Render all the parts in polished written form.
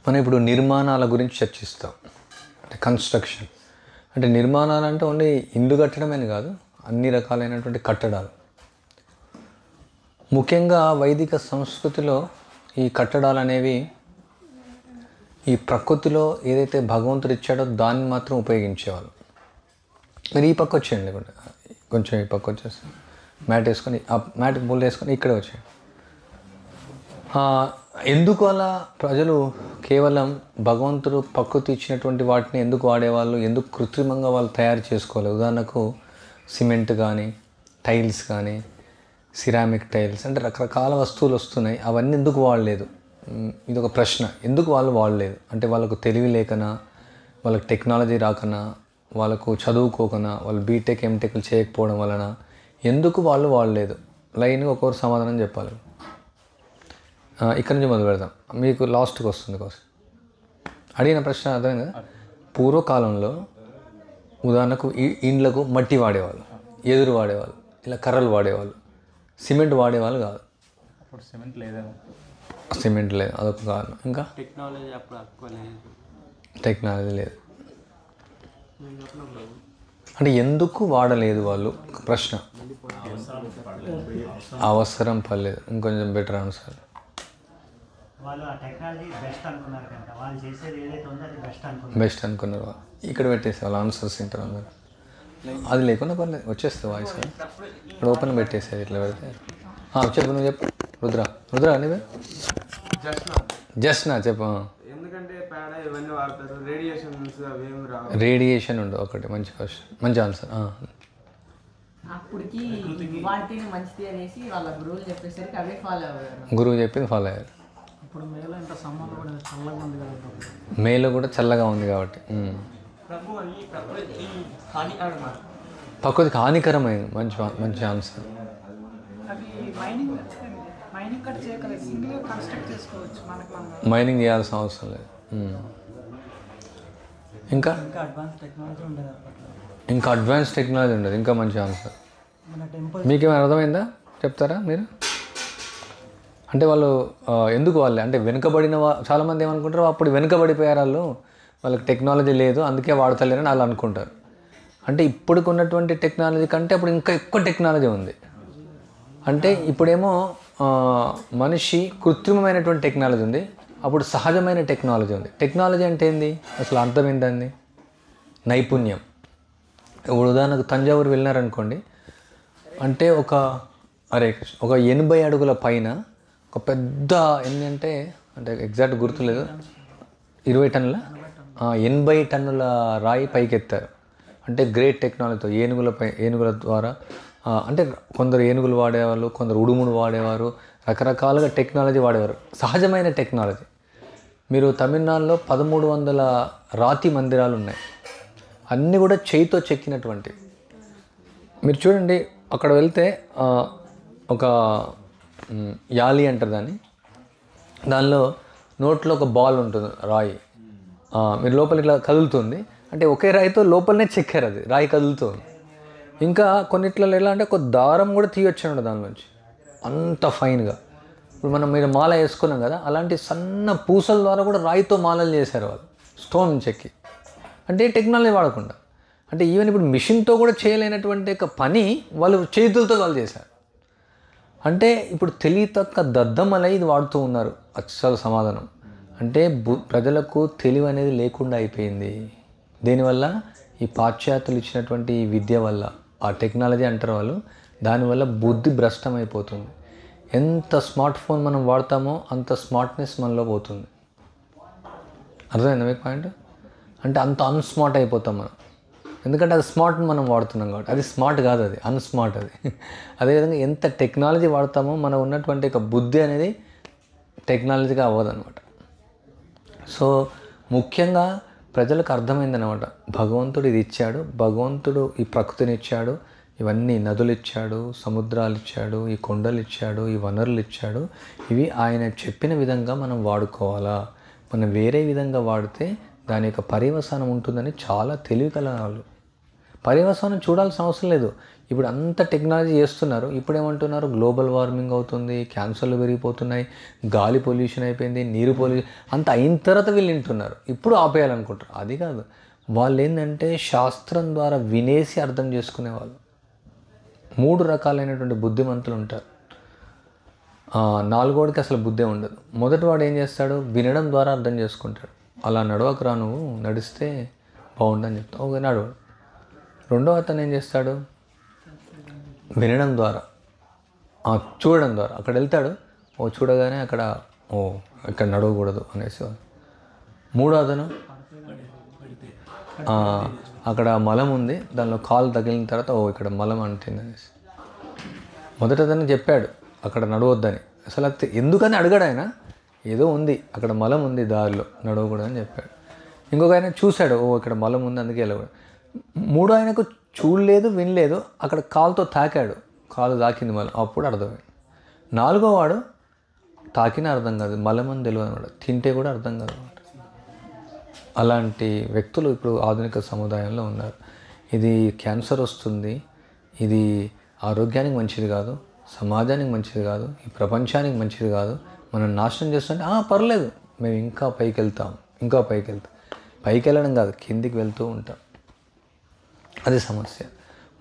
మనం ఇప్పుడు నిర్మాణాల గురించి చర్చిస్తాం. అంటే కన్స్ట్రక్షన్ అంటే నిర్మాణాలు అంటే ఓన్లీ ఇల్లు కట్టడమని కాదు, అన్ని రకాలైనటువంటి కట్టడాలు. ముఖ్యంగా వైదిక సంస్కృతిలో ఈ కట్టడాలు అనేవి ఈ ప్రకృతిలో ఏదైతే భగవంతుడు ఇచ్చాడో దాన్ని మాత్రం ఉపయోగించేవాళ్ళు. మీరు ఈ పక్క వచ్చేయండి, కొంచెం ఈ పక్క వచ్చేసి మ్యాట్ వేసుకొని, ఆ మ్యాట్ బుల్ వేసుకొని ఇక్కడే వచ్చేయండి. ఎందుకు అలా ప్రజలు కేవలం భగవంతుడు ప్రకృతి ఇచ్చినటువంటి వాటిని ఎందుకు వాడేవాళ్ళు, ఎందుకు కృత్రిమంగా వాళ్ళు తయారు చేసుకోవాలి? ఉదాహరణకు సిమెంట్ కానీ, టైల్స్ కానీ, సిరామిక్ టైల్స్ అంటే రకరకాల వస్తువులు వస్తున్నాయి, అవన్నీ ఎందుకు వాడలేదు? ఇది ఒక ప్రశ్న. ఎందుకు వాళ్ళు వాడలేదు అంటే వాళ్ళకు తెలివి లేకనా, వాళ్ళకి టెక్నాలజీ రాకనా, వాళ్ళకు చదువుకోకనా, వాళ్ళు బీటెక్ ఎంటెక్లు చేయకపోవడం వలన ఎందుకు వాళ్ళు వాడలేదు? లైన్గా ఒక్కొక్కరు సమాధానం చెప్పాలి. ఇక్కడ నుంచి మొదలు పెడదాం, మీకు లాస్ట్కి వస్తుంది కోసం. అడిగిన ప్రశ్న అర్థం కదా. పూర్వకాలంలో ఉదాహరణకు ఇండ్లకు మట్టి వాడేవాళ్ళు, ఎదురు వాడేవాళ్ళు, ఇలా కర్రలు వాడేవాళ్ళు, సిమెంట్ వాడేవాళ్ళు కాదు. అప్పుడు సిమెంట్ లేదు, అదొక కారణం. ఇంకా టెక్నాలజీ లేదు అంటే ఎందుకు వాడలేదు వాళ్ళు? ప్రశ్న. అవసరం పర్లేదు. ఇంకొంచెం బెటర్ ఆన్సర్. బెస్ట్ అనుకున్నారు. ఇక్కడ పెట్టేసి వాళ్ళు ఆన్సర్స్ తింటారు అందరు. అది లేకుండా పర్లేదు, వచ్చేస్తుంది వాయిస్. ఇక్కడ ఓపెన్ పెట్టేసేది, ఇట్లా పెడితే. చెప్పు, నువ్వు చెప్పు. రుద్ర అని జస్ట్ నా చెప్పు. రేడియేషన్ ఉండదు ఒకటి. మంచి క్వశ్చన్, మంచి ఆన్సర్. అప్పటికి వాటిని మంచిది అనేసి వాళ్ళ గురువులు చెప్పేసరికి అవే ఫాలో అయ్యారు. గురువు చెప్పింది ఫాలో అయ్యారు. ఇప్పుడు మేలో ఇంత సమ్మర్లో కూడా చల్లగా ఉంది కదా, మేలో కూడా చల్లగా ఉంది కాబట్టి ప్రకృతికి హానికరమైంది. మంచి ఆన్సర్. మైనింగ్ చేయాల్సిన అవసరం లేదు. ఇంకా అడ్వాన్స్ టెక్నాలజీ ఉండదు. ఇంకా మంచి ఆన్సర్. మీకేమైనా అర్థమైందా? చెప్తారా మీరు? అంటే వాళ్ళు ఎందుకు వాళ్ళే అంటే వెనుకబడిన చాలామంది ఏమనుకుంటారు, అప్పుడు వెనుకబడిపోయారు వాళ్ళు, వాళ్ళకి టెక్నాలజీ లేదు అందుకే వాడతలేరని వాళ్ళు అనుకుంటారు. అంటే ఇప్పటికి ఉన్నటువంటి టెక్నాలజీ కంటే అప్పుడు ఇంకా ఎక్కువ టెక్నాలజీ ఉంది. అంటే ఇప్పుడేమో మనిషి కృత్రిమమైనటువంటి టెక్నాలజీ ఉంది, అప్పుడు సహజమైన టెక్నాలజీ ఉంది. టెక్నాలజీ అంటే ఏంది అసలు? అర్థం ఏంటండి? నైపుణ్యం. ఇప్పుడు ఉదాహరణకు తంజావూరు వెళ్ళినారనుకోండి, అంటే ఒక 80 అడుగుల పైన ఒక పెద్ద ఏంటంటే ఎగ్జాక్ట్ గుర్తులేదు, 20 టన్నుల 80 టన్నుల రాయి పైకెత్తారు. అంటే గ్రేట్ టెక్నాలజీతో ఏనుగుల ద్వారా అంటే కొందరు ఏనుగులు వాడేవాళ్ళు, కొందరు ఉడుములు వాడేవారు, రకరకాలుగా టెక్నాలజీ వాడేవారు. సహజమైన టెక్నాలజీ. మీరు తమిళనాడులో 1300 రాతి మందిరాలు ఉన్నాయి, అన్నీ కూడా చేయితో చెక్కినటువంటి. మీరు చూడండి, అక్కడ వెళ్తే ఒక యాలి అంటారు దానిలో నోట్లో ఒక బాల్ ఉంటుంది, రాయి. మీరు లోపల ఇట్లా కదులుతుంది అంటే ఒకే రాయితో లోపలనే చెక్కారు, అది రాయి కదులుతుంది. ఇంకా కొన్నిట్లలో ఎలా అంటే ఒక దారం కూడా తీయొచ్చాడు దాని నుంచి, అంత ఫైన్గా. ఇప్పుడు మీరు మాల వేసుకున్నాం కదా, అలాంటి సన్న పూసల ద్వారా కూడా రాయితో మాలలు చేశారు వాళ్ళు, స్టోన్ చెక్కి. అంటే టెక్నాలజీ వాడకుండా. అంటే ఈవెన్ ఇప్పుడు మిషన్తో కూడా చేయలేనటువంటి ఒక పని వాళ్ళు చేతులతో వాళ్ళు చేశారు. అంటే ఇప్పుడు తెలియతక్క దద్దమలై ఇది వాడుతూ ఉన్నారు. అసలు సమాధానం అంటే ప్రజలకు తెలివి అనేది లేకుండా అయిపోయింది. దీనివల్ల ఈ పాశ్చాత్యులు ఇచ్చినటువంటి ఈ విద్య వల్ల, ఆ టెక్నాలజీ అంటారు వాళ్ళు, దానివల్ల బుద్ధి భ్రష్టమైపోతుంది. ఎంత స్మార్ట్ ఫోన్ మనం వాడతామో అంత స్మార్ట్నెస్ మనలో పోతుంది. అర్థమైందా మీకు పాయింట్? అంటే అంత అన్స్మార్ట్ అయిపోతాం మనం. ఎందుకంటే అది స్మార్ట్ మనం వాడుతున్నాం కాబట్టి. అది స్మార్ట్ కాదు, అది అన్స్మార్ట్. అది అదేవిధంగా ఎంత టెక్నాలజీ వాడతామో మనకు ఉన్నటువంటి ఒక బుద్ధి అనేది టెక్నాలజీగా అవ్వదన్నమాట. సో ముఖ్యంగా ప్రజలకు అర్థమైందనమాట, భగవంతుడు ఇది ఇచ్చాడు, భగవంతుడు ఈ ప్రకృతిని ఇచ్చాడు, ఇవన్నీ నదులు ఇచ్చాడు, సముద్రాలు ఇచ్చాడు, ఈ కొండలు ఇచ్చాడు, ఈ వనరులు ఇచ్చాడు, ఇవి ఆయన చెప్పిన విధంగా మనం వాడుకోవాలా. మనం వేరే విధంగా వాడితే దాని యొక్క పర్యవసానం ఉంటుందని చాలా తెలివికల వాళ్ళు. పర్యవసానం చూడాల్సిన అవసరం లేదు. ఇప్పుడు అంత టెక్నాలజీ చేస్తున్నారు, ఇప్పుడు ఏమంటున్నారు గ్లోబల్ వార్మింగ్ అవుతుంది, క్యాన్సర్లు పెరిగిపోతున్నాయి, గాలి పొల్యూషన్ అయిపోయింది, నీరు పొల్యూషన్ అంత అయిన తర్వాత వీళ్ళు వింటున్నారు, ఇప్పుడు ఆపేయాలనుకుంటారు. అది కాదు, వాళ్ళు ఏంటంటే శాస్త్రం ద్వారా వినేసి అర్థం చేసుకునేవాళ్ళు. 3 రకాలైనటువంటి బుద్ధిమంతులు ఉంటారు. 4వోడికి అసలు బుద్ధే ఉండదు. మొదటివాడు ఏం చేస్తాడు, వినడం ద్వారా అర్థం చేసుకుంటాడు. అలా నడవకరా, నువ్వు నడిస్తే బాగుండని చెప్తావు, ఓకే నడవడు. 2వ అతను ఏం చేస్తాడు, వినడం ద్వారా, చూడడం ద్వారా అక్కడ వెళ్తాడు, చూడగానే అక్కడ ఇక్కడ నడవకూడదు అనేసి. 3వ అతను అక్కడ మలం ఉంది, దానిలో కాలు తగిలిన తర్వాత ఇక్కడ మలం అంటుంది అనేసి. మొదట అతను చెప్పాడు అక్కడ నడవద్దని, అసలు ఎందుకని అడిగాడు ఆయన, ఏదో ఉంది అక్కడ మలం ఉంది దారిలో నడవకూడదు అని చెప్పాడు. ఇంకొక ఆయన చూశాడు, ఇక్కడ మలం ఉంది అందుకే వెళ్ళకూడదు. 3వ ఆయనకు చూడలేదు, వినలేదు, అక్కడ కాలుతో తాకాడు, కాలు తాకింది మలం, అప్పుడు అర్థమైంది. 4వ వాడు తాకినా అర్థం కాదు, మలం అని తెలియదు అనమాట, తింటే కూడా అర్థం కాదు అనమాట. అలాంటి వ్యక్తులు ఇప్పుడు ఆధునిక సముదాయంలో ఉన్నారు. ఇది క్యాన్సర్ వస్తుంది, ఇది ఆరోగ్యానికి మంచిది కాదు, సమాజానికి మంచిది కాదు, ఈ ప్రపంచానికి మంచిది కాదు, మనం నాశనం చేస్తుంటే పర్లేదు, మేము ఇంకా పైకి వెళ్తాం, ఇంకా పైకి వెళ్తాం. పైకి వెళ్ళడం కాదు, కిందికి వెళ్తూ ఉంటాం. అది సమస్య.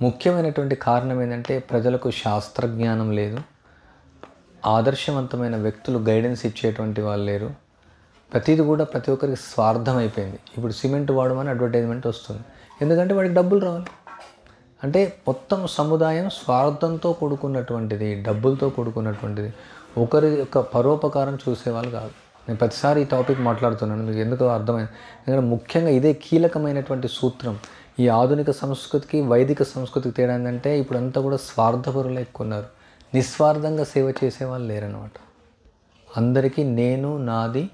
ముఖ్యమైనటువంటి కారణం ఏంటంటే ప్రజలకు శాస్త్రజ్ఞానం లేదు, ఆదర్శవంతమైన వ్యక్తులు గైడెన్స్ ఇచ్చేటువంటి వాళ్ళు లేరు. ప్రతిది కూడా ప్రతి ఒక్కరికి స్వార్థం అయిపోయింది. ఇప్పుడు సిమెంట్ వాడమని అడ్వర్టైజ్మెంట్ వస్తుంది, ఎందుకంటే వాడికి డబ్బులు రావాలి. అంటే మొత్తం సముదాయం స్వార్థంతో కూడుకున్నటువంటిది, డబ్బులతో కూడుకున్నటువంటిది. ఒకరి యొక్క పరోపకారం చూసేవాళ్ళు కాదు. నేను ప్రతిసారి ఈ టాపిక్ మాట్లాడుతున్నాను, మీకు ఎందుకో అర్థమైంది. ఎందుకంటే ముఖ్యంగా ఇదే కీలకమైనటువంటి సూత్రం. ఈ ఆధునిక సంస్కృతికి వైదిక సంస్కృతికి తేడా ఏంటంటే ఇప్పుడంతా కూడా స్వార్థపరులు ఎక్కున్నారు, నిస్వార్థంగా సేవ చేసేవాళ్ళు లేరనమాట. అందరికీ నేను నాది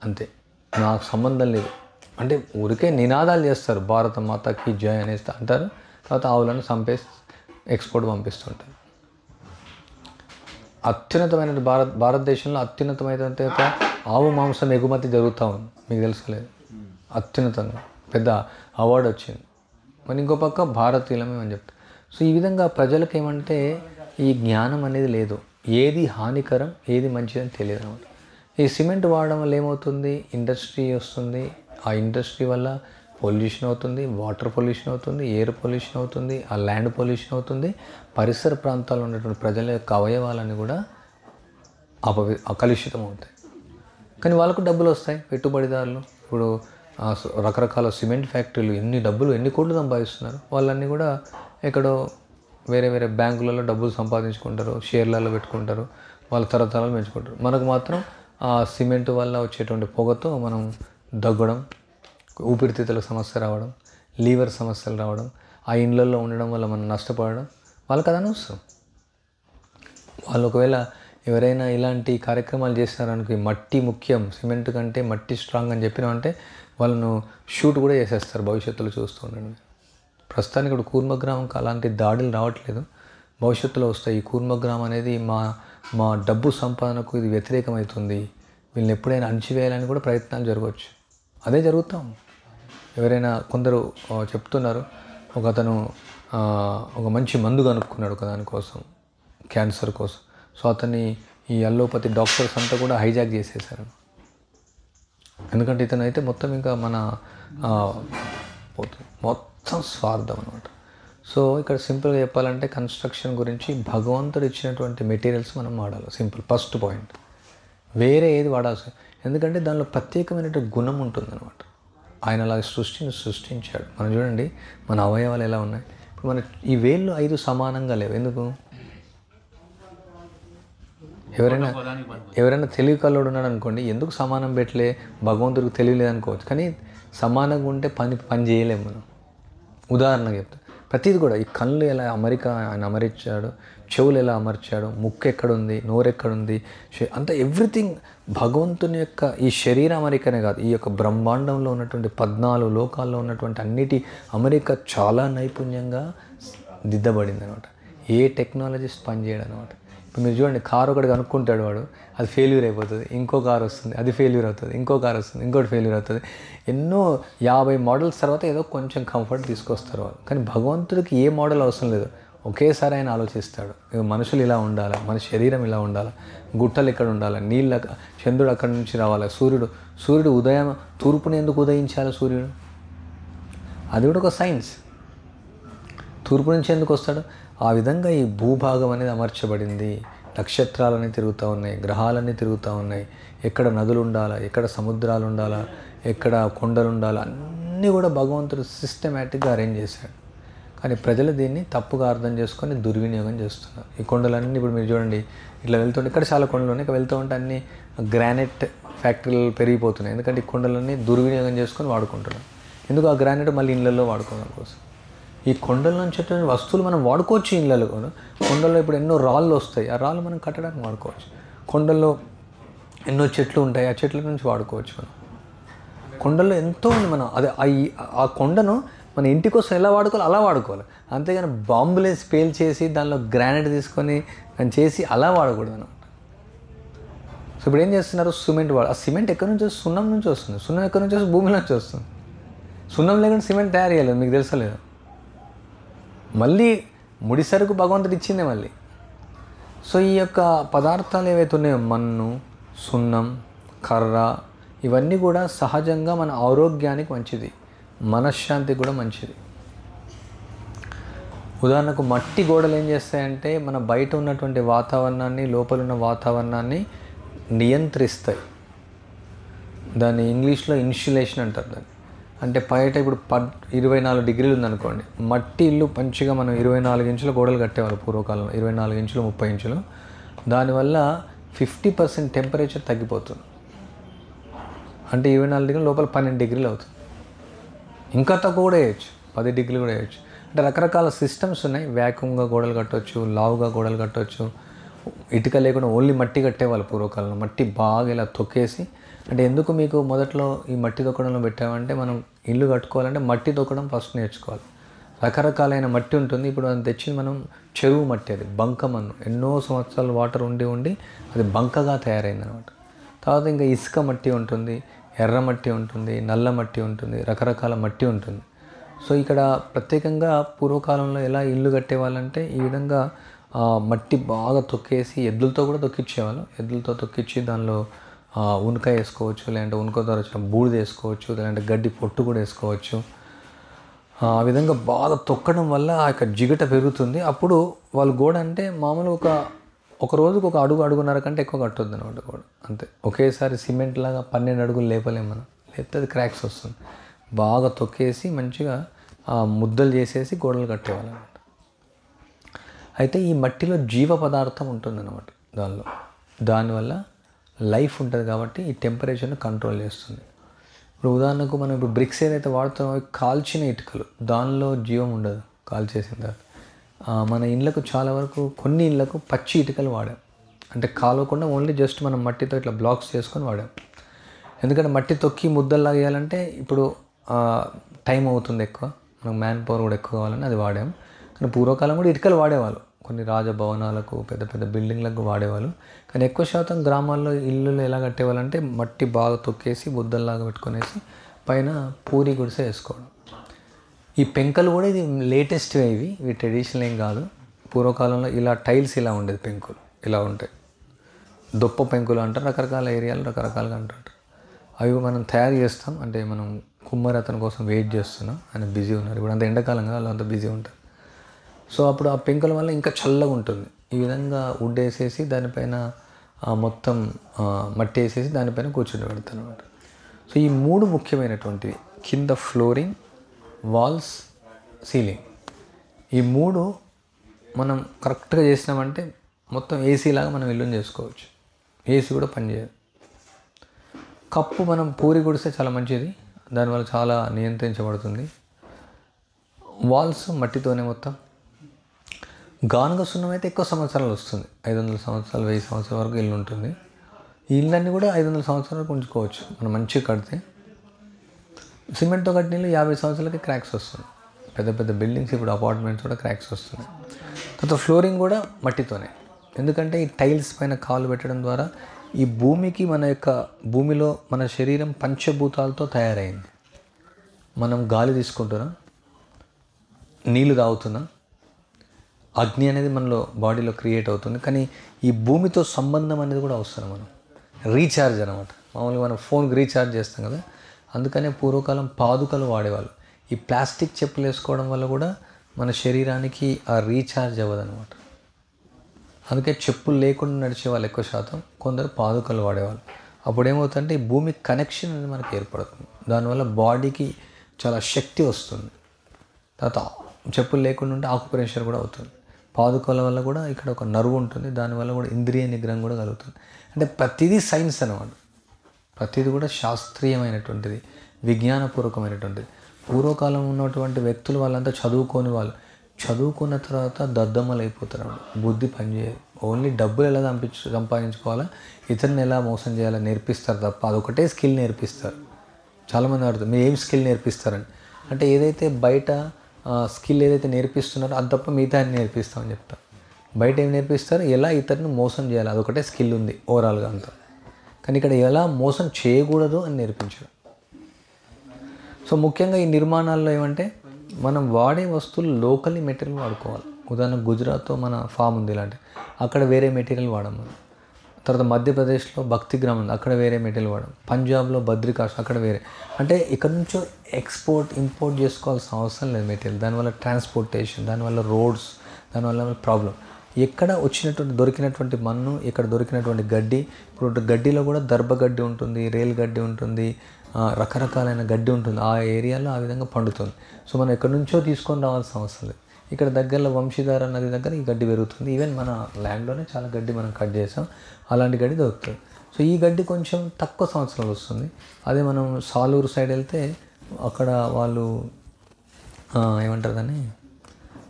అంతే, నాకు సంబంధం లేదు అంటే ఊరికే నినాదాలు చేస్తారు, భారత మాతకి జై అనేసి అంటారు, తర్వాత ఆవులను చంపేసి ఎక్స్పోర్ట్ పంపిస్తుంటారు. అత్యున్నతమైన భారతదేశంలో అత్యున్నతమైనటువంటి ఆవు మాంసం ఎగుమతి జరుగుతూ ఉంది, మీకు తెలుసుకోలేదు, అత్యున్నతంగా పెద్ద అవార్డు వచ్చింది. మరి ఇంకో పక్క భారతీయులమే అని చెప్తారు. సో ఈ విధంగా ప్రజలకు ఏమంటే ఈ జ్ఞానం అనేది లేదు, ఏది హానికరం ఏది మంచిదని తెలియదు అనమాట. ఈ సిమెంట్ వాడడం వల్ల ఏమవుతుంది, ఇండస్ట్రీ వస్తుంది, ఆ ఇండస్ట్రీ వల్ల పొల్యూషన్ అవుతుంది, వాటర్ పొల్యూషన్ అవుతుంది, ఎయిర్ పొల్యూషన్ అవుతుంది, ఆ ల్యాండ్ పొల్యూషన్ అవుతుంది, పరిసర ప్రాంతాల్లో ఉన్నటువంటి ప్రజల యొక్క అవయవాలన్నీ కూడా కలుషితం అవుతాయి. కానీ వాళ్ళకు డబ్బులు వస్తాయి, పెట్టుబడిదారులు. ఇప్పుడు రకరకాల సిమెంట్ ఫ్యాక్టరీలు ఎన్ని కోట్లు సంపాదిస్తున్నారు, వాళ్ళన్నీ కూడా ఎక్కడో వేరే వేరే బ్యాంకులలో డబ్బులు సంపాదించుకుంటారు, షేర్లలో పెట్టుకుంటారు, వాళ్ళ తరతరాలు పెంచుకుంటారు. మనకు మాత్రం ఆ సిమెంట్ వల్ల వచ్చేటువంటి పొగతో మనం దగ్గడం, ఊపిరితిత్తుల సమస్య రావడం, లీవర్ సమస్యలు రావడం, ఆ ఇండ్లలో ఉండడం వల్ల మనం నష్టపోవడం, వాళ్ళకి అది అనవసరం. వాళ్ళు ఒకవేళ ఎవరైనా ఇలాంటి కార్యక్రమాలు చేస్తారనుకో, మట్టి ముఖ్యం, సిమెంట్ కంటే మట్టి స్ట్రాంగ్ అని చెప్పినామంటే వాళ్ళను షూట్ కూడా చేసేస్తారు భవిష్యత్తులో. చూస్తూ ఉండండి. ప్రస్తుతానికి ఇప్పుడు కూర్మగ్రామంకి అలాంటి దాడులు రావట్లేదు, భవిష్యత్తులో వస్తాయి. ఈ కూర్మగ్రామం అనేది మా డబ్బు సంపాదనకు ఇది వ్యతిరేకమవుతుంది, వీళ్ళని ఎప్పుడైనా అణిచివేయాలని కూడా ప్రయత్నాలు జరగవచ్చు. అదే జరుగుతాం. ఎవరైనా కొందరు చెప్తున్నారు, ఒక అతను ఒక మంచి మందు కనుక్కున్నాడు ఒక దానికోసం, క్యాన్సర్ కోసం. సో అతన్ని ఈ అల్లోపతి డాక్టర్స్ అంతా కూడా హైజాక్ చేసేసారు. ఎందుకంటే ఇతను అయితే మొత్తం ఇంకా మన పోతుంది, మొత్తం స్వార్థం అనమాట. సో ఇక్కడ సింపుల్గా చెప్పాలంటే కన్స్ట్రక్షన్ గురించి భగవంతుడు ఇచ్చినటువంటి మెటీరియల్స్ మనం వాడాలి. Simple first point. వేరే ఏది వాడాల్సి, ఎందుకంటే దానిలో ప్రత్యేకమైనటువంటి గుణం ఉంటుందన్నమాట. ఆయన అలా సృష్టించాడు. మనం చూడండి మన అవయవాలు ఎలా ఉన్నాయి. ఇప్పుడు మన ఈ వేళ్ళు 5 సమానంగా లేవు. ఎందుకు? ఎవరైనా తెలివి కల్లోడు ఉన్నాడు అనుకోండి, ఎందుకు సమానం పెట్టలే, భగవంతుడికి తెలియలేదు అనుకోవచ్చు. కానీ సమానంగా ఉంటే పని చేయలేము మనం. ఉదాహరణగా చెప్తాను, ప్రతిది కూడా ఈ కళ్ళు ఎలా ఆయన అమర్చాడు, చెవులు ఎలా అమర్చాడు, ముక్కు ఎక్కడుంది, నోరు ఎక్కడుంది, అంత ఎవ్రీథింగ్ భగవంతుని యొక్క ఈ శరీర అమరికనే కాదు, ఈ యొక్క బ్రహ్మాండంలో ఉన్నటువంటి 14 లోకాల్లో ఉన్నటువంటి అన్నిటి అమరిక చాలా నైపుణ్యంగా దిద్దబడింది అనమాట. ఏ టెక్నాలజీస్ పనిచేయడం అనమాట. ఇప్పుడు మీరు చూడండి, కారు ఒకటి కనుక్కుంటాడు వాడు, అది ఫెయిల్యూర్ అయిపోతుంది, ఇంకో కారు వస్తుంది, అది ఫెయిల్యూర్ అవుతుంది, ఇంకో కారు వస్తుంది, ఇంకోటి ఫెయిల్యూర్ అవుతుంది. ఎన్నో 50 మోడల్స్ తర్వాత ఏదో కొంచెం కంఫర్ట్ తీసుకొస్తారు వాళ్ళు. కానీ భగవంతుడికి ఏ మోడల్ అవసరం లేదు, ఒకేసారి ఆయన ఆలోచిస్తాడు. మనుషులు ఇలా ఉండాలి, మన శరీరం ఇలా ఉండాలి, గుట్టలు ఇక్కడ ఉండాలి, నీళ్ళు చంద్రుడు అక్కడి నుంచి రావాలి, సూర్యుడు ఉదయం తూర్పుని ఎందుకు ఉదయించాలి సూర్యుడు, అది కూడా ఒక సైన్స్. తూర్పు నుంచి ఎందుకు వస్తాడు? ఆ విధంగా ఈ భూభాగం అనేది అమర్చబడింది. నక్షత్రాలన్నీ తిరుగుతూ ఉన్నాయి, గ్రహాలన్నీ తిరుగుతూ ఉన్నాయి. ఎక్కడ నదులు ఉండాలా, ఎక్కడ సముద్రాలు ఉండాలా, ఎక్కడ కొండలు ఉండాలా, అన్నీ కూడా భగవంతుడు సిస్టమేటిక్గా అరేంజ్ చేశాడు. కానీ ప్రజలు దీన్ని తప్పుగా అర్థం చేసుకొని దుర్వినియోగం చేస్తున్నారు. ఈ కొండలన్నీ ఇప్పుడు మీరు చూడండి, ఇట్లా వెళ్తుంటే ఇక్కడ చాలా కొండలు ఉన్నాయి, ఇక్కడ వెళ్తూ ఉంటే అన్ని గ్రానైట్ ఫ్యాక్టరీలు పెరిగిపోతున్నాయి. ఎందుకంటే ఈ కొండలన్నీ దుర్వినియోగం చేసుకొని వాడుకుంటున్నాం. ఎందుకు? ఆ గ్రానైట్ మళ్ళీ ఇళ్ళల్లో వాడుకోవడం కోసం. ఈ కొండల నుంచి వస్తువులు మనం వాడుకోవచ్చు ఇళ్ళలో కూడా. కొండల్లో ఇప్పుడు ఎన్నో రాళ్ళు వస్తాయి, ఆ రాళ్ళు మనం కట్టడానికి వాడుకోవచ్చు. కొండల్లో ఎన్నో చెట్లు ఉంటాయి, ఆ చెట్ల నుంచి వాడుకోవచ్చు మనం. కొండల్లో ఎంతో ఉంది, మనం అదే ఆ కొండను మన ఇంటి కోసం ఎలా వాడుకోవాలి అలా వాడుకోవాలి. అంతేగాని బాంబులేసి పేల్ చేసి దానిలో గ్రానైట్ తీసుకొని దాన్ని చేసి అలా వాడకూడదు అనమాట. సో ఇప్పుడు ఏం చేస్తున్నారు? సిమెంట్ ఆ సిమెంట్ ఎక్కడి నుంచి వస్తుంది? సున్నం నుంచి వస్తుంది. సున్నం ఎక్కడి నుంచి వస్తుంది? భూమి నుంచి వస్తుంది. సున్నం లేకుండా సిమెంట్ తయారు చేయలేదు, మీకు తెలుసలేదు. మళ్ళీ ముడి సరుకు భగవంతుడు ఇచ్చిందే మళ్ళీ. సో ఈ యొక్క పదార్థాలు ఏవైతే ఉన్నాయో, మన్ను, సున్నం, కర్ర, ఇవన్నీ కూడా సహజంగా మన ఆరోగ్యానికి మంచిది, మనశ్శాంతికి కూడా మంచిది. ఉదాహరణకు మట్టి గోడలు ఏం చేస్తాయంటే మన బయట ఉన్నటువంటి వాతావరణాన్ని, లోపల ఉన్న వాతావరణాన్ని నియంత్రిస్తాయి. దాన్ని ఇంగ్లీష్లో ఇన్సులేషన్ అంటారు దాన్ని. అంటే బయట ఇప్పుడు 24 డిగ్రీలు ఉందనుకోండి, మట్టి ఇల్లు మంచిగా మనం 24 ఇంచుల గోడలు కట్టేవాళ్ళు పూర్వకాలంలో, 24 ఇంచులు 30 ఇంచులు. దానివల్ల 50% టెంపరేచర్ తగ్గిపోతుంది. అంటే 24 డిగ్రీలు లోపల 12 డిగ్రీలు అవుతుంది. ఇంకా తక్కువ కూడా వేయచ్చు, 10 డిగ్రీలు కూడా వేయచ్చు. అంటే రకరకాల సిస్టమ్స్ ఉన్నాయి. వ్యాక్యూమ్గా గోడలు కట్టవచ్చు, లావుగా గోడలు కట్టవచ్చు. ఇటుక లేకుండా ఓన్లీ మట్టి కట్టేవాళ్ళు పూర్వకాలంలో. మట్టి బాగా ఇలా తొక్కేసి, అంటే ఎందుకు మీకు మొదట్లో ఈ మట్టి తొక్కడంలో పెట్టామంటే, మనం ఇల్లు కట్టుకోవాలంటే మట్టి తొక్కడం ఫస్ట్ నేర్చుకోవాలి. రకరకాలైన మట్టి ఉంటుంది. ఇప్పుడు అది తెచ్చింది మనం చెరువు మట్టి, అది బంకమన్ను. ఎన్నో సంవత్సరాలు వాటర్ ఉండి అది బంకగా తయారైంది అనమాట. తర్వాత ఇంకా ఇసుక మట్టి ఉంటుంది, ఎర్ర మట్టి ఉంటుంది, నల్ల మట్టి ఉంటుంది, రకరకాల మట్టి ఉంటుంది. సో ఇక్కడ ప్రత్యేకంగా పూర్వకాలంలో ఎలా ఇల్లు కట్టేవాళ్ళంటే, ఈ విధంగా మట్టి బాగా తొక్కేసి ఎద్దులతో కూడా తొక్కిచ్చేవాళ్ళు. ఎద్దులతో తొక్కిచ్చి దానిలో ఉనక వేసుకోవచ్చు, లేదంటే ఉనక ద్వారా వచ్చిన బూడిద వేసుకోవచ్చు, లేదంటే గడ్డి పొట్టు కూడా వేసుకోవచ్చు. ఆ విధంగా బాగా తొక్కడం వల్ల ఆ యొక్క జిగట పెరుగుతుంది. అప్పుడు వాళ్ళు గోడ అంటే మామూలుగా ఒక రోజుకు ఒక అడుగున్నర కంటే ఎక్కువ కట్టొద్దు అనమాట గోడ. అంతే. ఒకేసారి సిమెంట్ లాగా 12 అడుగులు లేపలేము మనం, లేకపోతే అది క్రాక్స్ వస్తుంది. బాగా తొక్కేసి మంచిగా ముద్దలు చేసేసి గోడలు కట్టేవాళ్ళు అనమాట. అయితే ఈ మట్టిలో జీవ పదార్థం ఉంటుందన్నమాట దానివల్ల లైఫ్ ఉంటుంది కాబట్టి ఈ టెంపరేచర్ని కంట్రోల్ చేస్తుంది. ఇప్పుడు ఉదాహరణకు మనం ఇప్పుడు బ్రిక్స్ ఏదైతే వాడుతున్నామో, కాల్చిన ఇటుకలు, దానిలో జీవం ఉండదు కాల్చేసిన తర్వాత. మన ఇళ్ళకు చాలా వరకు కొన్ని ఇళ్ళకు పచ్చి ఇటుకలు వాడాం. అంటే కాలవకుండా ఓన్లీ జస్ట్ మనం మట్టితో ఇట్లా బ్లాక్స్ చేసుకొని వాడాం. ఎందుకంటే మట్టి తొక్కి ముద్దల్లా వేయాలంటే ఇప్పుడు టైం అవుతుంది ఎక్కువ, మనకు మ్యాన్ పవర్ కూడా ఎక్కువ కావాలని అది వాడాం. కానీ పూర్వకాలం కూడా ఇటుకలు వాడేవాళ్ళు, కొన్ని రాజభవనాలకు, పెద్ద పెద్ద బిల్డింగ్లకు వాడేవాళ్ళు. కానీ ఎక్కువ శాతం గ్రామాల్లో ఇల్లు ఎలా కట్టేవాళ్ళంటే మట్టి బాగా తొక్కేసి బుద్దల్లాగా పెట్టుకునేసి పైన పూరి గుడిసె వేసుకోవడం. ఈ పెంకలు కూడా ఇది లేటెస్ట్ ఇవి ట్రెడిషనల్ ఏం కాదు. పూర్వకాలంలో ఇలా టైల్స్ ఇలా ఉండేది, పెంకులు ఇలా ఉంటాయి, దొప్ప పెంకులు అంటారు. రకరకాల ఏరియాలు రకరకాలుగా అంటుంటారు. అవి మనం తయారు చేస్తాం. అంటే మనం కుమ్మరి అతని కోసం వెయిట్ చేస్తున్నాం, ఆయన బిజీ ఉన్నారు. ఇప్పుడు అంత ఎండాకాలం కదా, వాళ్ళు అంత బిజీ ఉంటారు. సో అప్పుడు ఆ పెంకుల వల్ల ఇంకా చల్లగా ఉంటుంది. ఈ విధంగా వుడ్ వేసేసి దానిపైన మొత్తం మట్టి వేసేసి దానిపైన కూర్చోబెడతాను అనమాట. సో ఈ 3 ముఖ్యమైనటువంటివి, కింద ఫ్లోరింగ్, వాల్స్, సీలింగ్. ఈ 3 మనం కరెక్ట్గా చేసినామంటే మొత్తం ఏసీ లాగా మనం ఇల్లుని చేసుకోవచ్చు. ఏసీ కూడా పనిచేయదు. కప్పు మనం పూరి గుడిస్తే చాలా మంచిది, దానివల్ల చాలా నియంత్రించబడుతుంది. వాల్స్ మట్టితోనే మొత్తం. గానుగ సున్నం అయితే ఎక్కువ సంవత్సరాలు వస్తుంది, 500 సంవత్సరాలు 1000 సంవత్సరాల వరకు ఇల్లు ఉంటుంది. ఈ ఇళ్ళన్నీ కూడా 500 సంవత్సరాల వరకు ఉంచుకోవచ్చు మనం మంచిగా కడితే. సిమెంట్తో కట్టిన ఇల్లు 50 సంవత్సరాలకి క్రాక్స్ వస్తుంది. పెద్ద పెద్ద బిల్డింగ్స్, ఇప్పుడు అపార్ట్మెంట్స్ కూడా క్రాక్స్ వస్తున్నాయి. తర్వాత ఫ్లోరింగ్ కూడా మట్టితోనే, ఎందుకంటే ఈ టైల్స్ పైన కాలు పెట్టడం ద్వారా ఈ భూమికి భూమిలో మన శరీరం పంచభూతాలతో తయారైంది. మనం గాలి తీసుకుంటున్నాం, నీళ్ళు తాగుతున్నాం, అగ్ని అనేది మనలో బాడీలో క్రియేట్ అవుతుంది. కానీ ఈ భూమితో సంబంధం అనేది కూడా అవసరం. మనం రీఛార్జ్ అనమాట. మామూలుగా మనం ఫోన్కి రీఛార్జ్ చేస్తాం కదా, అందుకనే పూర్వకాలం పాదుకలు వాడేవాళ్ళు. ఈ ప్లాస్టిక్ చెప్పులు వేసుకోవడం వల్ల కూడా మన శరీరానికి ఆ రీఛార్జ్ అవ్వదన్నమాట. అందుకే చెప్పులు లేకుండా నడిచేవాళ్ళు ఎక్కువ శాతం, కొందరు పాదుకలు వాడేవాళ్ళు. అప్పుడు ఏమవుతుందంటే ఈ భూమి కనెక్షన్ అనేది మనకి ఏర్పడుతుంది. దానివల్ల బాడీకి చాలా శక్తి వస్తుంది. తర్వాత చెప్పులు లేకుండా ఉంటే ఆకుప్రెషర్ కూడా అవుతుంది. పాదుకల వల్ల కూడా ఇక్కడ ఒక నర్వ్ ఉంటుంది, దానివల్ల కూడా ఇంద్రియ నిగ్రహం కూడా కలుగుతుంది. అంటే ప్రతిదీ సైన్స్ అన్నమాట. ప్రతిదీ కూడా శాస్త్రీయమైనటువంటిది, విజ్ఞానపూర్వకమైనటువంటిది. పూర్వకాలం ఉన్నటువంటి వ్యక్తులు వాళ్ళంతా చదువుకోని వాళ్ళు. చదువుకున్న తర్వాత దద్దమ్మలు అయిపోతారు. బుద్ధి పనిచేయదు. ఓన్లీ డబ్బులు ఎలా సంపాదించుకోవాలా, ఇతరుని ఎలా మోసం చేయాలో నేర్పిస్తారు తప్ప అదొకటే స్కిల్ నేర్పిస్తారు. చాలామంది అడుగుతారు, మీరు ఏం స్కిల్ నేర్పిస్తారని. అంటే ఏదైతే బయట స్కిల్ ఏదైతే నేర్పిస్తున్నారో అది తప్ప మిగతా అని నేర్పిస్తామని చెప్తారు. బయట ఏం నేర్పిస్తారు, ఎలా ఇతరుని మోసం చేయాలి, అదొకటే స్కిల్ ఉంది ఓవరాల్గా అంతా. కానీ ఇక్కడ ఎలా మోసం చేయకూడదు అని నేర్పించడం. సో ముఖ్యంగా ఈ నిర్మాణాల్లో ఏమంటే మనం వాడే వస్తువులు లోకల్లీ మెటీరియల్ వాడుకోవాలి. ఉదాహరణకు గుజరాత్లో మన ఫామ్ ఉంది ఇలాంటి, అక్కడ వేరే మెటీరియల్ వాడము. తర్వాత మధ్యప్రదేశ్లో భక్తి గ్రామం ఉంది, అక్కడ వేరే మెటీరియల్ వాడడం. పంజాబ్లో బద్రికాష్, అక్కడ వేరే. అంటే ఇక్కడ నుంచో ఇంపోర్ట్ చేసుకోవాల్సిన అవసరం లేదు మెటీరియల్. దానివల్ల ట్రాన్స్పోర్టేషన్, దానివల్ల రోడ్స్, దానివల్ల ప్రాబ్లం. ఎక్కడ దొరికినటువంటి మన్ను, ఇక్కడ దొరికినటువంటి గడ్డి. ఇప్పుడు గడ్డిలో కూడా దర్భగడ్డి ఉంటుంది, రేల్ గడ్డి ఉంటుంది, రకరకాలైన గడ్డి ఉంటుంది. ఆ ఏరియాలో ఆ విధంగా పండుతుంది. సో మనం ఎక్కడి నుంచో తీసుకొని రావాల్సిన అవసరం లేదు. ఇక్కడ దగ్గరలో వంశీధార నది దగ్గర ఈ గడ్డి పెరుగుతుంది. ఈవెన్ మన ల్యాండ్లోనే చాలా గడ్డి మనం కట్ చేసాం, అలాంటి గడ్డి దొరుకుతుంది. సో ఈ గడ్డి కొంచెం తక్కువ సంవత్సరాలు వస్తుంది. అదే మనం సాలూరు సైడ్ వెళ్తే అక్కడ వాళ్ళు ఏమంటారు దాన్ని,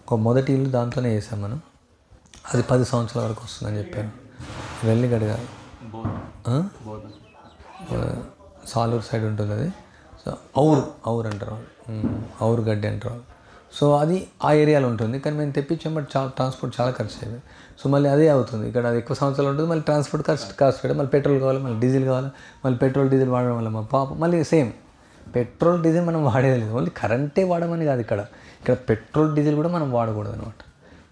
ఒక మొదటి ఇల్లు దాంతోనే వేసాం మనం, అది 10 సంవత్సరాల వరకు వస్తుందని చెప్పారు. వెళ్ళి గడ్డి కాదు, సాలూరు సైడ్ ఉంటుంది అది. సో ఔరు అంటారు వాళ్ళు, ఔరు గడ్డి అంటారు వాళ్ళు. సో అది ఆ ఏరియాలో ఉంటుంది. కానీ మేము తెప్పించాం, బట్ ట్రాన్స్పోర్ట్ చాలా ఖర్చు అయ్యింది. సో మళ్ళీ అదే అవుతుంది. ఇక్కడ అది ఎక్కువ సంవత్సరాలు ఉంటుంది, మళ్ళీ ట్రాన్స్పోర్ట్ కాస్ట్ పెట్టాలి, మళ్ళీ పెట్రోల్ కావాలి, మళ్ళీ డీజిల్ కావాలి. మళ్ళీ పెట్రోల్ డీజిల్ వాడడం వల్ల మా పాప మళ్ళీ సేమ్ పెట్రోల్ డీజిల్ మనం వాడేది లేదు. ఓన్లీ కరెంటే వాడమని కాదు, ఇక్కడ పెట్రోల్ డీజిల్ కూడా మనం వాడకూడదు అనమాట.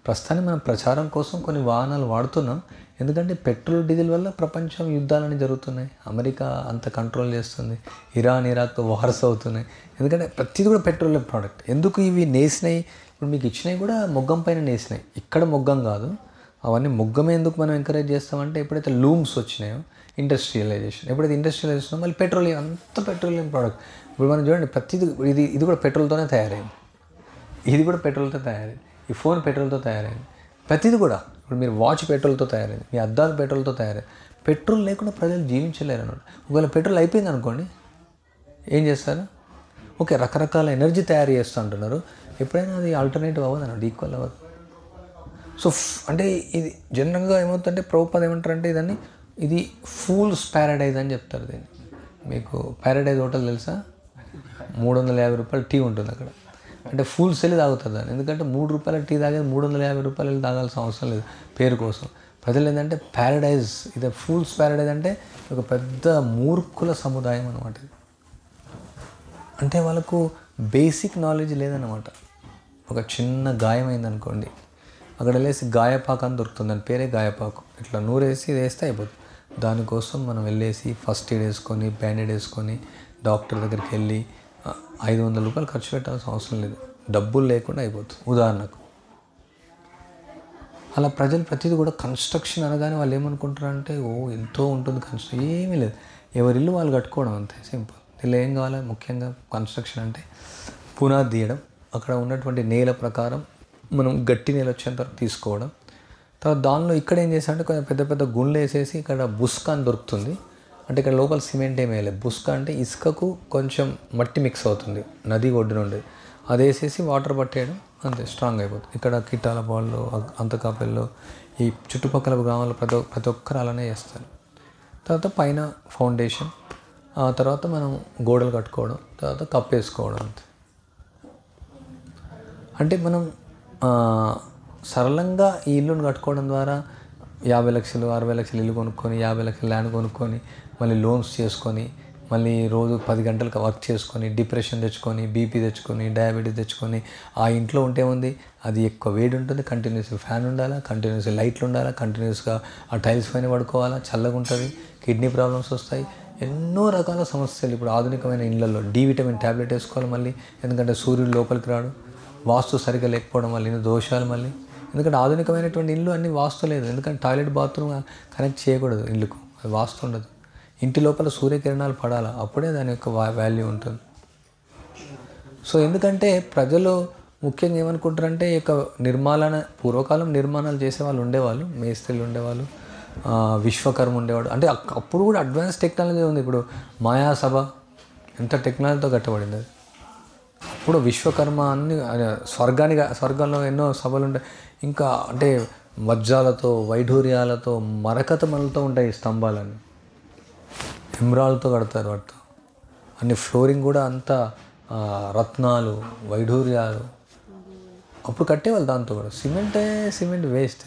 ప్రస్తుతానికి మనం ప్రచారం కోసం కొన్ని వాహనాలు వాడుతున్నాం. ఎందుకంటే పెట్రోల్ డీజిల్ వల్ల ప్రపంచం యుద్ధాలని జరుగుతున్నాయి, అమెరికా అంత కంట్రోల్ చేస్తుంది, ఇరాక్తో వార్స్ అవుతున్నాయి. ఎందుకంటే ప్రతిదీ కూడా పెట్రోల్ ప్రోడక్ట్. ఎందుకు ఇవి నేసినాయి, ఇప్పుడు మీకు ఇచ్చినవి కూడా మొగ్గం పైన నేసినాయి, ఇక్కడ మొగ్గం కాదు. అవన్నీ మొగ్గమే ఎందుకు మనం ఎంకరేజ్ చేస్తామంటే ఎప్పుడైతే లూమ్స్ వచ్చినాయో, ఇండస్ట్రియలైజేషన్, ఎప్పుడైతే ఇండస్ట్రియలైజేషన్ మళ్ళీ పెట్రోలియం, అంత పెట్రోలియం ప్రోడక్ట్. ఇప్పుడు మనం చూడండి, ప్రతిదీ ఇది కూడా పెట్రోల్తోనే తయారైంది, ఇది కూడా పెట్రోల్తో తయారైంది, ఈ ఫోన్ పెట్రోల్తో తయారైంది, ప్రతిదీ కూడా. ఇప్పుడు మీరు వాచ్ పెట్రోల్తో తయారైంది, మీ అద్దాలు పెట్రోల్తో తయారైంది. పెట్రోల్ లేకుండా ప్రజలు జీవించలేరు అన్నమాట. ఒకవేళ పెట్రోల్ అయిపోయింది అనుకోండి, ఏం చేస్తారు? ఓకే, రకరకాల ఎనర్జీ తయారు చేస్తూ అంటున్నారు, ఎప్పుడైనా అది ఆల్టర్నేటివ్ అవ్వదు అన్నమాట, ఈక్వల్ అవ్వదు. సో అంటే ఇది జనరల్గా ఏమవుతుందంటే ప్రభుత్వం ఏమంటారంటే ఇది ఫూల్స్ ప్యారడైజ్ అని చెప్తారు దీన్ని. మీకు ప్యారడైజ్ హోటల్ తెలుసా? 350 రూపాయలు టీ ఉంటుంది అక్కడ. అంటే ఫూల్స్ వెళ్ళి తాగుతుంది దాన్ని. ఎందుకంటే 3 రూపాయల టీ తాగేది 350 రూపాయలు వెళ్ళి తాగాల్సిన అవసరం లేదు పేరు కోసం. ప్రజలు ఏంటంటే ప్యారడైజ్, ఇది ఫూల్స్ ప్యారడైజ్ అంటే ఒక పెద్ద మూర్ఖుల సముదాయం అన్నమాట. అంటే వాళ్ళకు బేసిక్ నాలెడ్జ్ లేదన్నమాట. ఒక చిన్న గాయమైంది అనుకోండి, అక్కడ వెళ్ళేసి గాయపాకు అని దొరుకుతుంది, దాని పేరే గాయపాకు. ఇట్లా నూరేసి ఇది వేస్తే అయిపోతుంది. దానికోసం మనం వెళ్ళేసి ఫస్ట్ ఎయిడ్ వేసుకొని, బ్యాండేడ్ వేసుకొని, డాక్టర్ దగ్గరికి వెళ్ళి 500 రూపాయలు ఖర్చు పెట్టాల్సిన అవసరం లేదు, డబ్బులు లేకుండా అయిపోతుంది. ఉదాహరణకు అలా ప్రజలు ప్రతిదీ కూడా కన్స్ట్రక్షన్ అనగానే వాళ్ళు ఏమనుకుంటారంటే ఎంతో ఉంటుంది కన్స్ట్రక్షన్. ఏమీ లేదు, ఎవరిల్లు వాళ్ళు కట్టుకోవడం అంతే, సింపుల్. ఇలా ఏం కావాలి ముఖ్యంగా కన్స్ట్రక్షన్ అంటే పునాది తీయడం, అక్కడ ఉన్నటువంటి నేల ప్రకారం మనం గట్టి నేల వచ్చేంత వరకు తీసుకోవడం. తర్వాత దానిలో ఇక్కడ ఏం చేశారంటే కొంచెం పెద్ద పెద్ద గుండ్లు వేసేసి ఇక్కడ బుస్కా అని దొరుకుతుంది. అంటే ఇక్కడ లోపల సిమెంట్ ఏమి వేయలేదు. బుస్కా అంటే ఇసుకకు కొంచెం మట్టి మిక్స్ అవుతుంది, నది ఒడ్డున ఉండేది, అది వేసేసి వాటర్ పట్టేయడం అంతే, స్ట్రాంగ్ అయిపోతుంది. ఇక్కడ కిట్టాల బాల్లో, అంతకాపల్లో, ఈ చుట్టుపక్కల గ్రామాల్లో ప్రతి ఒక్కరు అలానే చేస్తారు. తర్వాత పైన ఫౌండేషన్, ఆ తర్వాత మనం గోడలు కట్టుకోవడం, తర్వాత కప్పేసుకోవడం అంతే. అంటే మనం సరళంగా ఈ ఇల్లును కట్టుకోవడం ద్వారా 50 లక్షలు 60 లక్షలు ఇల్లు కొనుక్కొని 50 లక్షలు ల్యాండ్ కొనుక్కొని మళ్ళీ లోన్స్ చేసుకొని మళ్ళీ రోజు 10 గంటలకు వర్క్ చేసుకొని డిప్రెషన్ తెచ్చుకొని బీపీ తెచ్చుకొని డయాబెటీస్ తెచ్చుకొని ఆ ఇంట్లో ఉంటే ఉంది అది ఎక్కువ వేడి ఉంటుంది, కంటిన్యూస్గా ఫ్యాన్ ఉండాలా, కంటిన్యూస్గా లైట్లు ఉండాలా, కంటిన్యూస్గా ఆ టైల్స్ పైన పడుకోవాలా, చల్లగా ఉంటుంది, కిడ్నీ ప్రాబ్లమ్స్ వస్తాయి, ఎన్నో రకాల సమస్యలు. ఇప్పుడు ఆధునికమైన ఇళ్లలో డి విటమిన్ ట్యాబ్లెట్ వేసుకోవాలి మళ్ళీ, ఎందుకంటే సూర్యుడు లోపలికి రాడు, వాస్తు సరిగ్గా లేకపోవడం వల్ల ఎన్నో దోషాలు మళ్ళీ. ఎందుకంటే ఆధునికమైనటువంటి ఇల్లు అన్నీ వాస్తు లేదు, ఎందుకంటే టాయిలెట్ బాత్రూమ్ కనెక్ట్ చేయకూడదు ఇల్లుకు, అది వాస్తు ఉండదు. ఇంటి లోపల సూర్యకిరణాలు పడాలా, అప్పుడే దాని యొక్క వాల్యూ ఉంటుంది. సో ఎందుకంటే ప్రజలు ముఖ్యంగా ఏమనుకుంటారంటే ఈ యొక్క పూర్వకాలం నిర్మాణాలు చేసేవాళ్ళు ఉండేవాళ్ళు, మేస్త్రీలు ఉండేవాళ్ళు, విశ్వకర్మ ఉండేవాడు. అంటే అప్పుడు కూడా అడ్వాన్స్ టెక్నాలజీ ఉంది. ఇప్పుడు మాయాసభ ఎంత టెక్నాలజీతో కట్టబడింది అది. అప్పుడు విశ్వకర్మ అన్ని స్వర్గంలో ఎన్నో సభలు ఉంటాయి. ఇంకా అంటే వజ్రాలతో వైఢూర్యాలతో మరకతమలతో ఉంటాయి స్తంభాలన్నీ, ఎమ్రాలతో కడతారు వాటితో. అన్ని ఫ్లోరింగ్ కూడా అంతా రత్నాలు వైఢూర్యాలు అప్పుడు కట్టేవాళ్ళు. దాంతో కూడా సిమెంట్ వేస్ట్.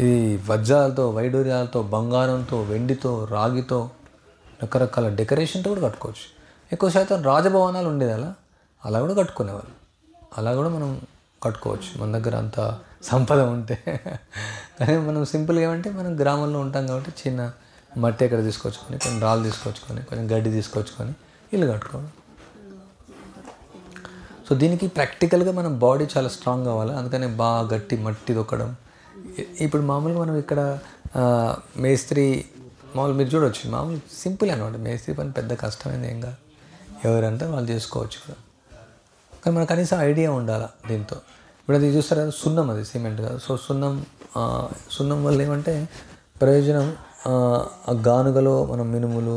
ఇది వజ్రాలతో వైఢూర్యాలతో బంగారంతో వెండితో రాగితో రకరకాల డెకరేషన్తో కూడా కట్టుకోవచ్చు. ఎక్కువ శాతం రాజభవనాలు ఉండేది అలా కూడా కట్టుకునేవాళ్ళు. అలా కూడా మనం కట్టుకోవచ్చు మన దగ్గర అంత సంపద ఉంటే. కానీ మనం సింపుల్గా ఏమంటే మనం గ్రామంలో ఉంటాం కాబట్టి చిన్న మట్టి ఎక్కడ తీసుకొచ్చుకొని కొన్ని రాళ్ళు తీసుకొచ్చుకొని కొంచెం గడ్డి తీసుకొచ్చుకొని ఇల్లు కట్టుకోవడం. సో దీనికి ప్రాక్టికల్గా మనం బాడీ చాలా స్ట్రాంగ్ కావాలి, అందుకని బాగా గట్టి మట్టి దొక్కడం. ఇప్పుడు మామూలుగా మనం ఇక్కడ మేస్త్రి మీరు చూడవచ్చు, మామూలు సింపుల్ అనమాట. మేస్త్రి పని పెద్ద కష్టమైంది ఏం కాదు, ఎవరంటే వాళ్ళు చేసుకోవచ్చు కూడా. కానీ మనకు కనీసం ఐడియా ఉండాలి దీంతో. ఇప్పుడు అది చూస్తారు కదా సున్నం, అది సిమెంట్ కాదు. సో సున్నం వల్ల ఏమంటే ప్రయోజనం, ఆ గానుగలో మనం మినుములు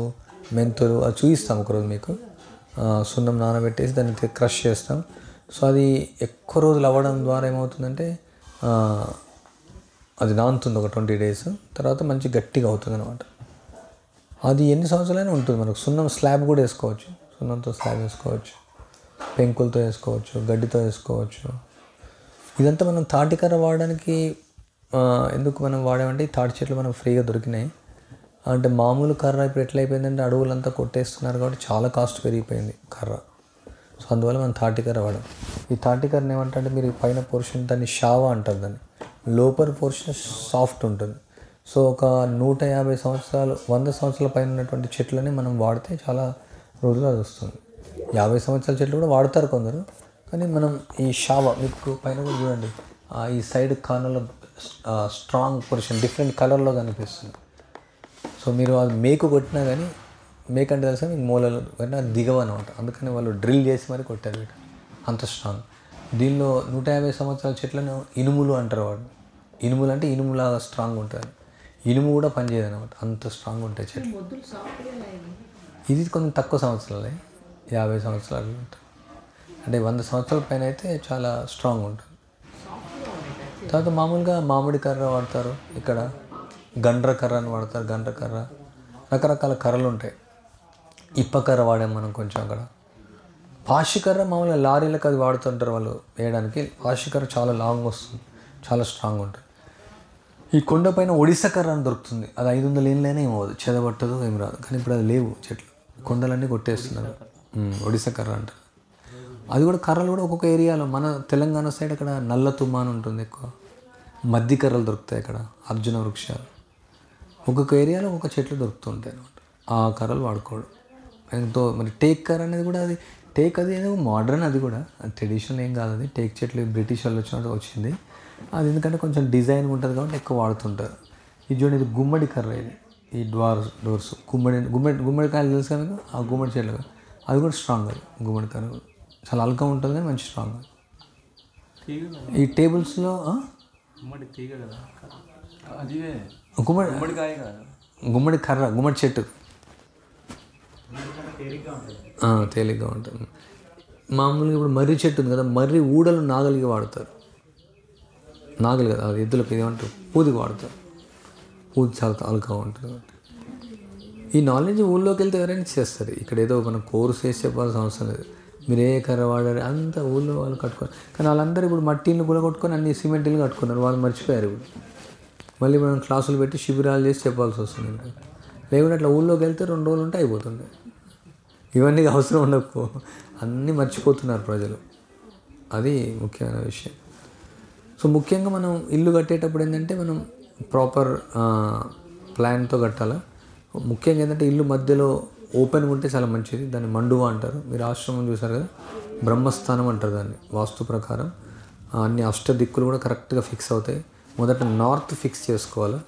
మెంతులు అది చూపిస్తాం ఒకరోజు మీకు. సున్నం నానబెట్టేసి దాన్ని క్రష్ చేస్తాం. సో అది ఎక్కువ రోజులు అవ్వడం ద్వారా ఏమవుతుందంటే అది నానుతుంది ఒక 20 days, తర్వాత మంచి గట్టిగా అవుతుంది అనమాట. అది ఎన్ని సంవత్సరాలైనా ఉంటుంది. మనకు సున్నం స్లాబ్ కూడా వేసుకోవచ్చు, సున్నంతో స్లాబ్ వేసుకోవచ్చు, పెంకులతో వేసుకోవచ్చు, గడ్డితో వేసుకోవచ్చు. ఇదంతా మనం తాటికర్ర వాడడానికి ఎందుకు మనం వాడామంటే ఈ తాటి చెట్లు మనకు ఫ్రీగా దొరికినాయి. అంటే మామూలు కర్ర ఇప్పుడు ఎట్లా అయిపోయిందంటే అడవులంతా కొట్టేస్తున్నారు కాబట్టి చాలా కాస్ట్ పెరిగిపోయింది కర్ర. సో అందువల్ల మనం తాటికర్ర వాడాం. ఈ తాటికర్రని ఏమంటే మీరు పైన పోర్షన్ దాన్ని షావా అంటారు, దాన్ని లోపల పోర్షన్ సాఫ్ట్ ఉంటుంది. సో ఒక 150 సంవత్సరాలు 100 సంవత్సరాల పైన ఉన్నటువంటి చెట్లని మనం వాడితే చాలా రోజులు అది వస్తుంది. 50 సంవత్సరాల చెట్లు కూడా వాడతారు కొందరు, కానీ మనం ఈ షావా మీకు పైన కూడా చూడండి, ఈ సైడ్ కార్నర్లో స్ట్రాంగ్ పొజిషన్ డిఫరెంట్ కలర్లో కనిపిస్తుంది. సో మీరు అది మేకు కొట్టినా కానీ మేక అంటే తెలుసా మీకు మూలలు కొట్టినా దిగవు అనమాట. అందుకని వాళ్ళు డ్రిల్ చేసి మరి కొట్టారు వీటి, అంత స్ట్రాంగ్. దీనిలో 150 సంవత్సరాల చెట్లను ఇనుములు అంటారు. వాడు ఇనుములు అంటే ఇనుములాగా స్ట్రాంగ్ ఉంటుంది. ఇనుము కూడా పనిచేయదు అనమాట, అంత స్ట్రాంగ్ ఉంటాయి చెట్లు. ఇది కొంచెం తక్కువ సంవత్సరాలే, 50 సంవత్సరాలు ఉంటుంది. అంటే 100 సంవత్సరాల పైన అయితే చాలా స్ట్రాంగ్ ఉంటుంది. తర్వాత మామూలుగా మామిడి కర్ర వాడతారు, ఇక్కడ గండ్ర కర్ర అని వాడతారు. గండ్ర కర్ర, రకరకాల కర్రలు ఉంటాయి. ఇప్ప కర్ర వాడాం మనం కొంచెం అక్కడ. పాషికర్ర మామూలుగా లారీలకు అది వాడుతుంటారు వాళ్ళు వేయడానికి. పాషికర్ర చాలా లాంగ్ వస్తుంది, చాలా స్ట్రాంగ్ ఉంటుంది. ఈ కొండ పైన ఒడిశా కర్ర అని దొరుకుతుంది, అది 500 ఏళ్ళైనా ఏమవుతుంది, చెదబట్టదు ఏం రాదు. కానీ ఇప్పుడు అది లేవు, చెట్లు కొండలన్నీ కొట్టేస్తున్నారు. ఒడిశా కర్ర అంటారు. అది కూడా కర్రలు కూడా ఒక్కొక్క ఏరియాలో, మన తెలంగాణ సైడ్ అక్కడ నల్ల తుమ్మ అని ఉంటుంది ఎక్కువ, మద్ది కర్రలు దొరుకుతాయి అక్కడ, అర్జున వృక్షాలు. ఒక్కొక్క ఏరియాలో ఒక్కొక్క చెట్లు దొరుకుతుంటాయి అనమాట. ఆ కర్రలు వాడుకోవడం ఎంతో. మరి టేక్ కర్ర అనేది కూడా అది టేక్, అది ఏదో మోడర్న్, అది కూడా అది ట్రెడిషనల్ ఏం కాదు. అది టేక్ చెట్లు బ్రిటిష్ వాళ్ళు వచ్చినట్టు వచ్చింది అది, ఎందుకంటే కొంచెం డిజైన్ ఉంటుంది కాబట్టి ఎక్కువ వాడుతుంటారు. ఇది చూడండి, ఇది గుమ్మడి కర్ర. ఇది ఈ డోర్స్ గుమ్మడికాయలు తెలుసు మీకు, ఆ గుమ్మడి చెట్లు అది కూడా స్ట్రాంగ్. అది గుమ్మడి కర్ర కూడా చాలా అల్గా ఉంటుంది కానీ మంచి స్ట్రాంగ్. ఈ టేబుల్స్లో గుమ్మడి కర్ర, గుమ్మడి చెట్టు తేలిగ్గా ఉంటుంది. మామూలుగా ఇప్పుడు మర్రి చెట్టు ఉంది కదా, మర్రి ఊడలు నాగలిగా వాడతారు. నాగలి కదా అది, ఎద్దులకు ఏమంటారు, పూదికి వాడతారు. పూది చాలా అల్గా ఉంటుంది. ఈ నాలెడ్జ్ ఊళ్ళోకి వెళ్తే ఎవరైనా చేస్తారు. ఇక్కడ ఏదో మనం కోర్స్ వేసి చెప్పాల్సిన అవసరం లేదు. మీరు ఏ కర్ర వాడారు అంతా ఊళ్ళో వాళ్ళు కట్టుకోరు. కానీ వాళ్ళందరూ ఇప్పుడు మట్టి ఇల్లు కూడా కొట్టుకొని అన్ని సిమెంట్ ఇల్లు కట్టుకున్నారు. వాళ్ళు మర్చిపోయారు. ఇప్పుడు మళ్ళీ మనం క్లాసులు పెట్టి శిబిరాలు చేసి చెప్పాల్సి వస్తుంది. లేకుంటే అట్లా ఊళ్ళోకి వెళ్తే 2 రోజులు ఉంటే అయిపోతుంది. ఇవన్నీ అవసరం ఉండకపో, అన్నీ మర్చిపోతున్నారు ప్రజలు. అది ముఖ్యమైన విషయం. సో ముఖ్యంగా మనం ఇల్లు కట్టేటప్పుడు ఏంటంటే మనం ప్రాపర్ ప్లాన్తో కట్టాలి. ముఖ్యంగా ఏంటంటే ఇల్లు మధ్యలో ఓపెన్గా ఉంటే చాలా మంచిది. దాన్ని మండువా అంటారు. మీరు ఆశ్రమం చూసారు కదా, బ్రహ్మస్థానం అంటారు దాన్ని వాస్తు ప్రకారం. అన్ని దిక్కులు కూడా కరెక్ట్గా ఫిక్స్ అవుతాయి. మొదట నార్త్ ఫిక్స్ చేసుకోవాలి.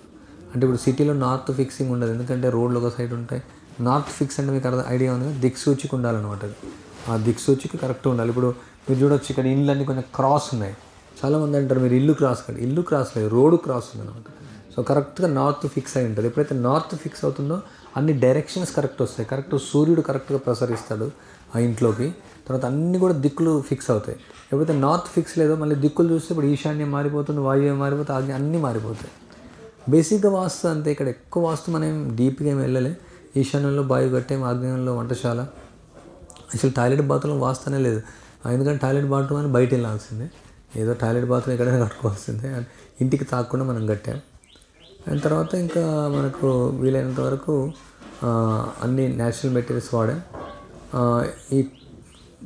అంటే ఇప్పుడు సిటీలో నార్త్ ఫిక్సింగ్ ఉండదు, ఎందుకంటే రోడ్లు ఒక సైడ్ ఉంటాయి. నార్త్ ఫిక్స్ అంటే మీకు ఐడియా ఉంది కదా, దిక్సూచికి ఉండాలన్నమాట. అది ఆ దిక్సూచికి కరెక్ట్గా ఉండాలి. ఇప్పుడు మీరు చూడొచ్చు, ఇక్కడ ఇళ్ళన్నీ కొంచెం క్రాస్ ఉన్నాయి. చాలామంది అంటారు మీరు ఇల్లు క్రాస్ కాదు, ఇల్లు క్రాస్ లేదు, రోడ్డు క్రాస్ ఉందన్నమాట. సో కరెక్ట్గా నార్త్ ఫిక్స్ అయి ఉంటుంది. ఎప్పుడైతే నార్త్ ఫిక్స్ అవుతుందో అన్ని డైరెక్షన్స్ కరెక్ట్ వస్తాయి. కరెక్ట్ సూర్యుడు కరెక్ట్గా ప్రసరిస్తాడు ఆ ఇంట్లోకి. తర్వాత అన్నీ కూడా దిక్కులు ఫిక్స్ అవుతాయి. ఎప్పుడైతే నార్త్ ఫిక్స్ లేదో మళ్ళీ దిక్కులు చూస్తే ఇప్పుడు ఈశాన్యం మారిపోతుంది, వాయువ్యం మారిపోతుంది, ఆగ్నేయం అన్నీ మారిపోతాయి. బేసిక్గా వాస్తు అంతే. ఇక్కడ ఎక్కువ వాస్తు మనం డీప్గా ఏమి వెళ్ళలే. ఈశాన్యంలో బావి కట్టాం, ఆగ్నేయంలో వంటశాల. అసలు టాయిలెట్ బాత్రూమ్ వాస్తనే లేదు, ఎందుకంటే టాయిలెట్ బాత్రూమ్ అని బయట వెళ్ళాల్సిందే. ఏదో టాయిలెట్ బాత్రూమ్ ఎక్కడైనా కట్టుకోవాల్సిందే. ఇంటికి తాకుండా మనం కట్టాం. అండ్ తర్వాత ఇంకా మనకు వీలైనంత వరకు అన్ని న్యాచురల్ మెటీరియల్స్ వాడాం.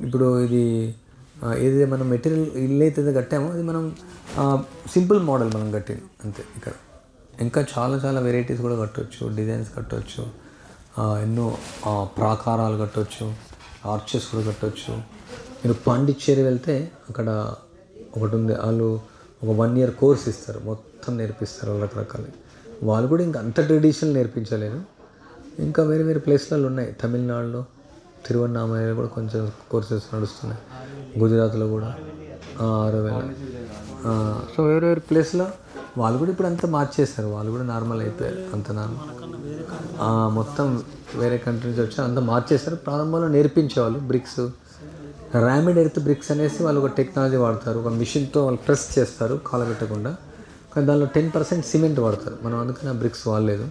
ఇప్పుడు ఇది ఏదైతే మనం మెటీరియల్ ఇల్లు అయితే కట్టామో అది మనం సింపుల్ మోడల్ మనం కట్టింది అంతే. ఇక్కడ ఇంకా చాలా చాలా వెరైటీస్ కూడా కట్టవచ్చు, డిజైన్స్ కట్టవచ్చు, ఎన్నో ప్రాకారాలు కట్టవచ్చు, ఆర్చెస్ కూడా కట్టవచ్చు. మీరు పాండిచ్చేరి వెళ్తే అక్కడ ఒకటి ఉంది, వాళ్ళు ఒక 1 year కోర్స్ ఇస్తారు, మొత్తం నేర్పిస్తారు రకరకాలు. వాళ్ళు కూడా ఇంకా అంత ట్రెడిషనల్ నేర్పించలేదు. ఇంకా వేరే వేరే ప్లేస్లలో ఉన్నాయి. తమిళనాడులో తిరువన్నామలలో కూడా కొంచెం కోర్సెస్ నడుస్తున్నాయి, గుజరాత్లో కూడా 6000. సో వేరే వేరే ప్లేస్లో వాళ్ళు కూడా ఇప్పుడు అంతా మార్చేస్తారు. వాళ్ళు కూడా నార్మల్ అయిపోయారు, అంత నార్మల్. మొత్తం వేరే కంట్రీ నుంచి వచ్చి అంతా మార్చేస్తారు. ప్రారంభంలో నేర్పించేవాళ్ళు బ్రిక్స్, ర్యామిడ్ ఎర్త్ బ్రిక్స్ అనేసి వాళ్ళు ఒక టెక్నాలజీ వాడతారు. ఒక మిషన్తో వాళ్ళు ప్రెస్ చేస్తారు కాలబెట్టకుండా. కానీ దానిలో 10% సిమెంట్ వాడతారు. మనం అందుకని ఆ బ్రిక్స్ వాడలేదు.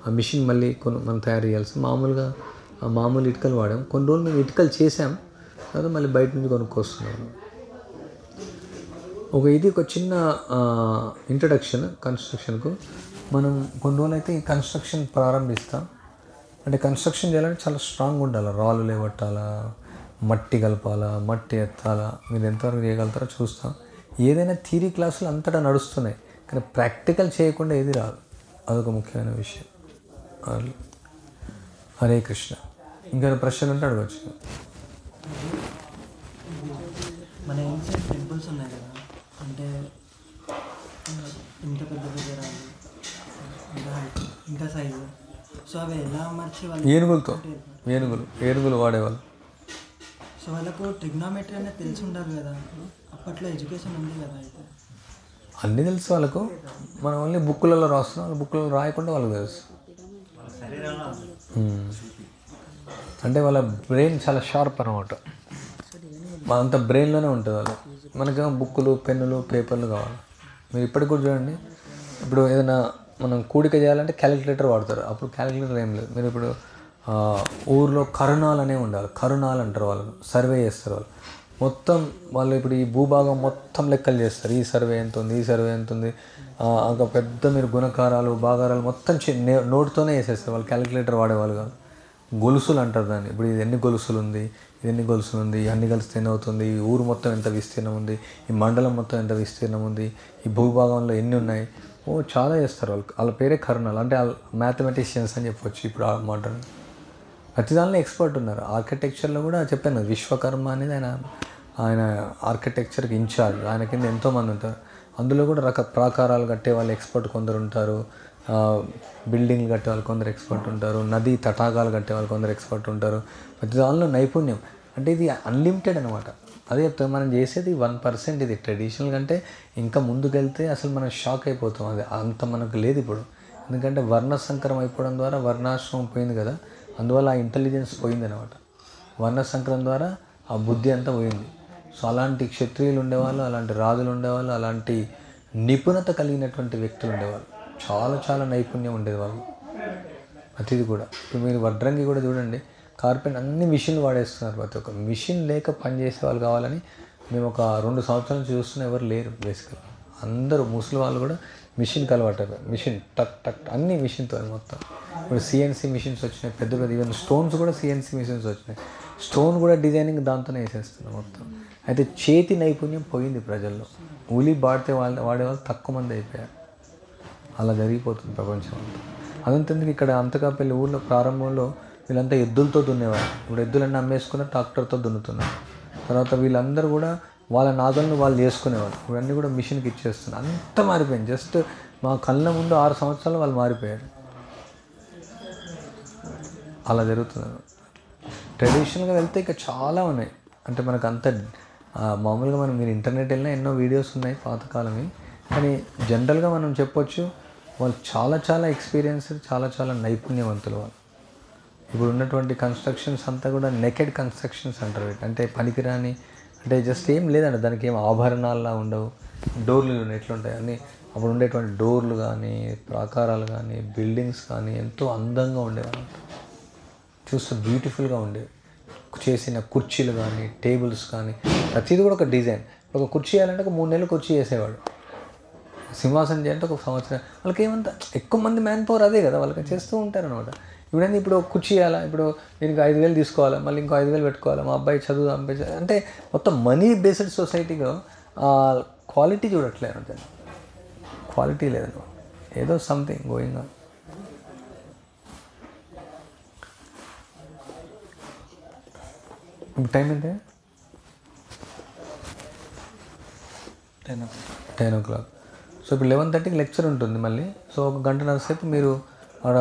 ఆ మిషన్ మళ్ళీ మనం తయారు చేయాల్సి మామూలుగా మామూలు ఇటుకలు వాడాం. కొన్ని రోజులు మేము ఇటుకలు చేసాం, తర్వాత మళ్ళీ బయట నుంచి కొనుక్కొస్తున్నాము. ఒక చిన్న ఇంట్రడక్షన్ కన్స్ట్రక్షన్కు. మనం కొన్ని రోజులు అయితే ఈ కన్స్ట్రక్షన్ ప్రారంభిస్తాం. అంటే కన్స్ట్రక్షన్ చేయాలంటే చాలా స్ట్రాంగ్ ఉండాలి. రాళ్ళు లేవట్టాలా, మట్టి కలపాలా, మట్టి ఎత్తాలా, మీరు ఎంతవరకు చేయగలుగుతారో చూస్తాం. ఏదైనా థియరీ క్లాసులు అంతటా నడుస్తున్నాయి, కానీ ప్రాక్టికల్ చేయకుండా ఏది రాదు. అదొక ముఖ్యమైన విషయం. హరే కృష్ణ. ఇంకా ప్రశ్నలు అంటే అడగచ్చు. మన ఏన్షియంట్ టెంపుల్స్ ఉన్నాయి కదా, అంటే ఇంత పెద్ద పెద్ద రాళ్ళు, ఇంత సైజు, సో అవి ఎలా అమర్చి వాళ్ళు ఏనుగులతో ఏనుగులు వాడేవాళ్ళు. సో వాళ్ళకు ట్రిగ్నోమెట్రీ అనేది తెలిసి ఉండాలి కదా, అప్పట్లో ఎడ్యుకేషన్ ఉంది కదా. అయితే అన్నీ తెలుసు వాళ్ళకు, మనం ఓన్లీ బుక్కులలో రాస్తున్నాం. వాళ్ళ బుక్కులలో రాయకుండా వాళ్ళకి తెలుసు. అంటే వాళ్ళ బ్రెయిన్ చాలా షార్ప్ అనమాట. అంత బ్రెయిన్లోనే ఉంటుంది వాళ్ళు. మనకేమో బుక్కులు, పెన్నులు, పేపర్లు కావాలి. మీరు ఇప్పటికి కూడా చూడండి, ఇప్పుడు ఏదైనా మనం కూడిక చేయాలంటే క్యాలిక్యులేటర్ వాడతారు. అప్పుడు క్యాలిక్యులేటర్ ఏం లేదు. మీరు ఇప్పుడు ఊర్లో కరుణాలు అనేవి ఉండాలి. కరుణాలు అంటారు వాళ్ళను, సర్వే చేస్తారు వాళ్ళు. మొత్తం వాళ్ళు ఇప్పుడు ఈ భూభాగం మొత్తం లెక్కలు చేస్తారు. ఈ సర్వే ఎంత ఉంది, ఈ సర్వే ఎంత ఉంది, ఒక పెద్ద మీరు గుణకారాలు, భాగారాలు మొత్తం నోట్తోనే వేసేస్తారు వాళ్ళు. క్యాలిక్యులేటర్ వాడేవాళ్ళు కాదు. గొలుసులు అంటారు దాన్ని. ఇప్పుడు ఇది ఎన్ని గొలుసులు ఉంది, ఇది ఎన్ని గొలుసులు ఉంది, అన్ని కలిస్తే ఎన్ని అవుతుంది, ఈ ఊరు మొత్తం ఎంత విస్తీర్ణం ఉంది, ఈ మండలం మొత్తం ఎంత విస్తీర్ణం ఉంది, ఈ భూభాగంలో ఎన్ని ఉన్నాయి, చాలా చేస్తారు వాళ్ళు. వాళ్ళ పేరే కరుణాలు. అంటే వాళ్ళు మ్యాథమెటిషియన్స్ అని చెప్పొచ్చు ఇప్పుడు మోడర్న్. ప్రతి దానిలో ఎక్స్పర్ట్ ఉన్నారు. ఆర్కిటెక్చర్లో కూడా చెప్పాను, విశ్వకర్మ అనేది ఆయన ఆర్కిటెక్చర్కి ఇన్ఛార్జ్. ఆయన కింద ఎంతోమంది ఉంటారు. అందులో కూడా ప్రాకారాలు కట్టే వాళ్ళు ఎక్స్పర్ట్ కొందరు ఉంటారు, బిల్డింగ్లు కట్టే వాళ్ళు కొందరు ఎక్స్పర్ట్ ఉంటారు, నదీ తటాకాలు కట్టే వాళ్ళు కొందరు ఎక్స్పర్ట్ ఉంటారు. ప్రతి దానిలో నైపుణ్యం. అంటే ఇది అన్లిమిటెడ్ అనమాట. అదే చెప్తాం, మనం చేసేది 1%. ఇది ట్రెడిషనల్ కంటే ఇంకా ముందుకెళ్తే అసలు మనం షాక్ అయిపోతాం. అది అంత మనకు లేదు ఇప్పుడు. ఎందుకంటే వర్ణ సంకరం అయిపోవడం ద్వారా వర్ణాశ్రమం పోయింది కదా, అందువల్ల ఆ ఇంటెలిజెన్స్ పోయింది అనమాట. వర్ణ సంకరం ద్వారా ఆ బుద్ధి అంతా పోయింది. సో అలాంటి క్షత్రియులు ఉండేవాళ్ళు, అలాంటి రాజులు ఉండేవాళ్ళు, అలాంటి నిపుణత కలిగినటువంటి వ్యక్తులు ఉండేవాళ్ళు. చాలా చాలా నైపుణ్యం ఉండేది వాళ్ళు ప్రతిది కూడా. ఇప్పుడు మీరు వడ్రంగి కూడా చూడండి, కార్పెంటర్ అన్ని మిషన్లు వాడేస్తున్నారు. ప్రతి ఒక్క మిషన్ లేక పనిచేసే వాళ్ళు కావాలని మేము ఒక 2 సంవత్సరాల నుంచి చూస్తున్నా ఎవరు లేరు బేసికల్. అందరూ ముసలి వాళ్ళు కూడా మిషన్కి అలవాటారు. మిషన్ టక్ టక్ అన్ని మిషన్తో మొత్తం. ఇప్పుడు సిఎన్సీ మిషన్స్ వచ్చినాయి, పెద్ద పెద్ద ఈవెన్ స్టోన్స్ కూడా సిఎన్సీ మిషన్స్ వచ్చినాయి. స్టోన్ కూడా డిజైనింగ్ దాంతోనే వేసేస్తున్నారు మొత్తం. అయితే చేతి నైపుణ్యం పోయింది ప్రజల్లో. ఉలి వాడేవాళ్ళు తక్కువ మంది అయిపోయారు. అలా జరిగిపోతుంది ప్రపంచం అంతా. అదంతెందుకు ఇక్కడ అంతకాపల్లి ఊళ్ళో ప్రారంభంలో వీళ్ళంతా ఎద్దులతో దున్నేవారు. ఇప్పుడు ఎద్దులన్నీ అమ్మేసుకున్న ట్రాక్టర్తో దున్నుతున్నారు. తర్వాత వీళ్ళందరూ కూడా వాళ్ళ నాగలను వాళ్ళు చేసుకునేవాళ్ళు. ఇవన్నీ కూడా మిషన్కి ఇచ్చేస్తున్నారు. అంతా మారిపోయింది. జస్ట్ మా కళ్ళ ముందు 6 సంవత్సరాలు వాళ్ళు మారిపోయారు. అలా జరుగుతుంది. ట్రెడిషనల్గా వెళ్తే ఇక చాలా ఉన్నాయి. అంటే మనకు అంత మామూలుగా మీరు ఇంటర్నెట్ వెళ్ళినా ఎన్నో వీడియోస్ ఉన్నాయి పాతకాలవి. కానీ జనరల్గా మనం చెప్పొచ్చు వాళ్ళు చాలా చాలా ఎక్స్పీరియన్స్, చాలా చాలా నైపుణ్యవంతులు వాళ్ళు. ఇప్పుడు ఉన్నటువంటి కన్స్ట్రక్షన్స్ అంతా కూడా నెకెడ్ కన్స్ట్రక్షన్స్ అంటారు. అంటే పనికిరాని, అంటే జస్ట్ ఏం లేదండి, దానికి ఏం ఆభరణాల్లా ఉండవు. డోర్లు ఎట్లుంటాయి అన్నీ అప్పుడు ఉండేటువంటి డోర్లు కానీ, ప్రాకారాలు కానీ, బిల్డింగ్స్ కానీ ఎంతో అందంగా ఉండేవి. చూస్తే బ్యూటిఫుల్గా ఉండేవి. చేసిన కుర్చీలు కానీ, టేబుల్స్ కానీ, ప్రతిదీ కూడా ఒక డిజైన్. ఒక కుర్చీ చేయాలంటే ఒక 3 నెలలు కుర్చీ చేసేవాడు. సింహాసనం చేయాలంటే ఒక సంవత్సరం. వాళ్ళకి ఏమంతా ఎక్కువ మంది మ్యాన్ పవర్ అదే కదా, వాళ్ళకి చేస్తూ ఉంటారనమాట. ఇప్పుడు కుర్చీ చేయాలా, ఇప్పుడు దీనికి 5,000 తీసుకోవాలా, మళ్ళీ ఇంకో 5,000 పెట్టుకోవాలా, మా అబ్బాయి చదువు అంటే మొత్తం మనీ బేస్డ్ సొసైటీలో క్వాలిటీ చూడట్లేదు అంటే. క్వాలిటీ లేదు, ఏదో సంథింగ్ గోయింగ్ ఆన్. ఇప్పుడు టైం ఏంటి? 10 o'clock. సో ఇప్పుడు 11:30కి లెక్చర్ ఉంటుంది మళ్ళీ. సో 1 గంటన్నర సేపు మీరు అక్కడ